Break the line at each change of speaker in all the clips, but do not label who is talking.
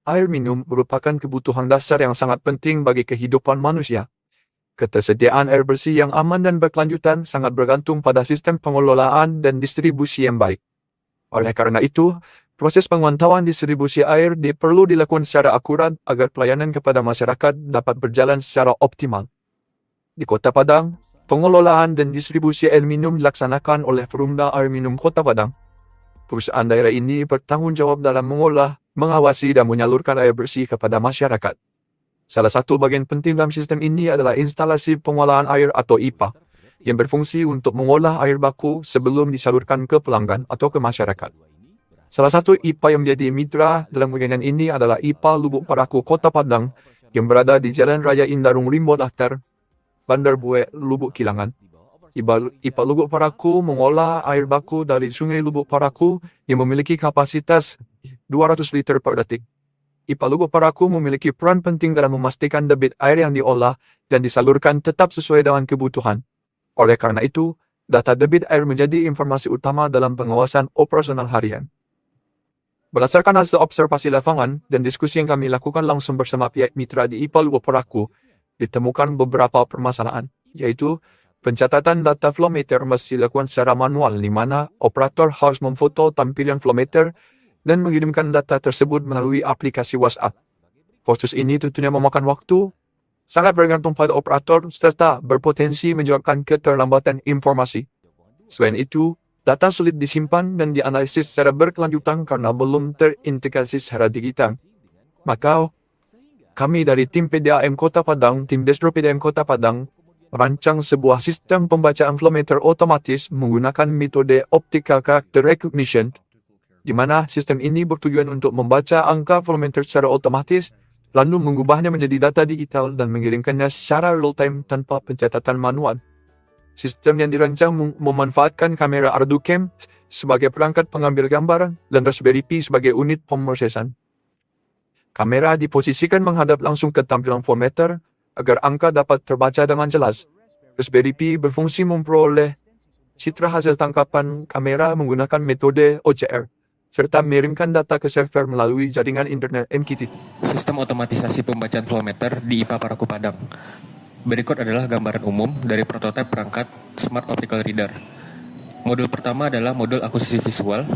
Air minum merupakan kebutuhan dasar yang sangat penting bagi kehidupan manusia. Ketersediaan air bersih yang aman dan berkelanjutan sangat bergantung pada sistem pengelolaan dan distribusi yang baik. Oleh karena itu, proses pemantauan distribusi air perlu dilakukan secara akurat agar pelayanan kepada masyarakat dapat berjalan secara optimal. Di Kota Padang, pengelolaan dan distribusi air minum dilaksanakan oleh Perumda Air Minum Kota Padang. Perusahaan daerah ini bertanggung jawab dalam mengolah, mengawasi dan menyalurkan air bersih kepada masyarakat. Salah satu bagian penting dalam sistem ini adalah instalasi pengolahan air atau IPA, yang berfungsi untuk mengolah air baku sebelum disalurkan ke pelanggan atau ke masyarakat. Salah satu IPA yang menjadi mitra dalam bagian ini adalah IPA Lubuk Paraku Kota Padang yang berada di Jalan Raya Indarung Limbo Daftar, Bandar Bue, Lubuk Kilangan. IPA Lubuk Paraku mengolah air baku dari Sungai Lubuk Paraku yang memiliki kapasitas 200 liter per detik. IPA Lubuk Paraku memiliki peran penting dalam memastikan debit air yang diolah dan disalurkan tetap sesuai dengan kebutuhan. Oleh karena itu, data debit air menjadi informasi utama dalam pengawasan operasional harian. Berdasarkan hasil observasi lapangan dan diskusi yang kami lakukan langsung bersama pihak mitra di IPA Lubuk Paraku, ditemukan beberapa permasalahan, yaitu pencatatan data flow meter mesti dilakukan secara manual di mana operator harus memfoto tampilan flow meter dan mengirimkan data tersebut melalui aplikasi WhatsApp. Proses ini tentunya memakan waktu, sangat bergantung pada operator serta berpotensi menyebabkan keterlambatan informasi. Selain itu, data sulit disimpan dan dianalisis secara berkelanjutan karena belum terintegrasi secara digital. Maka, kami dari tim PDAM Kota Padang, tim Desro PDAM Kota Padang, merancang sebuah sistem pembacaan flow meter otomatis menggunakan metode optical character recognition, di mana sistem ini bertujuan untuk membaca angka flow meter secara otomatis, lalu mengubahnya menjadi data digital dan mengirimkannya secara real-time tanpa pencatatan manual. Sistem yang dirancang memanfaatkan kamera ArduCam sebagai perangkat pengambil gambar dan Raspberry Pi sebagai unit pemrosesan. Kamera diposisikan menghadap langsung ke tampilan flow meter agar angka dapat terbaca dengan jelas. Raspberry Pi berfungsi memperoleh citra hasil tangkapan kamera menggunakan metode OCR, serta mengirimkan data ke server melalui jaringan internet MQTT.
Sistem otomatisasi pembacaan flow meter di IPA Paraku Padang. Berikut adalah gambaran umum dari prototipe perangkat Smart Optical Reader. Modul pertama adalah modul akuisisi visual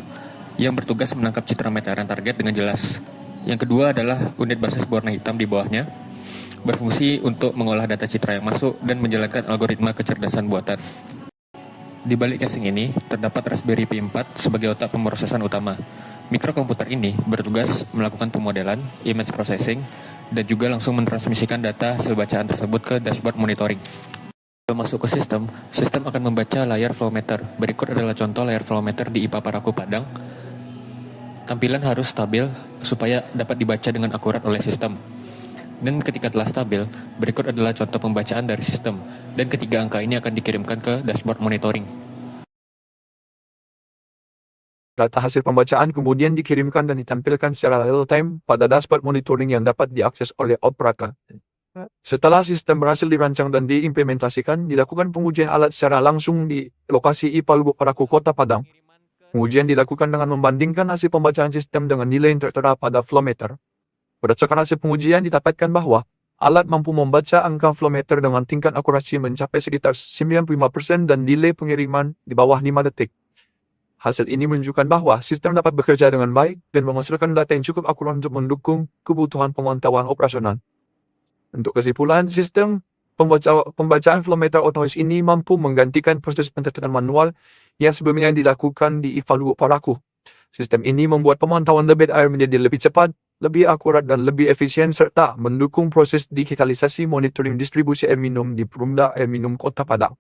yang bertugas menangkap citra meteran target dengan jelas. Yang kedua adalah unit basis berwarna hitam di bawahnya, berfungsi untuk mengolah data citra yang masuk dan menjalankan algoritma kecerdasan buatan. Di balik casing ini, terdapat Raspberry Pi 4 sebagai otak pemrosesan utama. Mikrokomputer ini bertugas melakukan pemodelan, image processing, dan juga langsung mentransmisikan data hasil bacaan tersebut ke dashboard monitoring. Sebelum masuk ke sistem akan membaca layar flow meter. Berikut adalah contoh layar flow meter di IPA Paraku Padang. Tampilan harus stabil supaya dapat dibaca dengan akurat oleh sistem. Dan ketika telah stabil, berikut adalah contoh pembacaan dari sistem. Dan ketiga angka ini akan dikirimkan ke dashboard monitoring.
Data hasil pembacaan kemudian dikirimkan dan ditampilkan secara real-time pada dashboard monitoring yang dapat diakses oleh operator. Setelah sistem berhasil dirancang dan diimplementasikan, dilakukan pengujian alat secara langsung di lokasi IPA Lubuk Paraku Kota Padang. Pengujian dilakukan dengan membandingkan hasil pembacaan sistem dengan nilai yang tertera pada flow meter. Berdasarkan hasil pengujian didapatkan bahwa alat mampu membaca angka flow meter dengan tingkat akurasi mencapai sekitar 95% dan nilai pengiriman di bawah 5 detik. Hasil ini menunjukkan bahwa sistem dapat bekerja dengan baik dan menghasilkan data yang cukup akurat untuk mendukung kebutuhan pemantauan operasional. Untuk kesimpulan, sistem pembacaan flow meter otomatis ini mampu menggantikan proses pencatatan manual yang sebelumnya dilakukan di IPA Lubuk Paraku. Sistem ini membuat pemantauan debit air menjadi lebih cepat, lebih akurat dan lebih efisien serta mendukung proses digitalisasi monitoring distribusi air minum di Perumda Air Minum Kota Padang.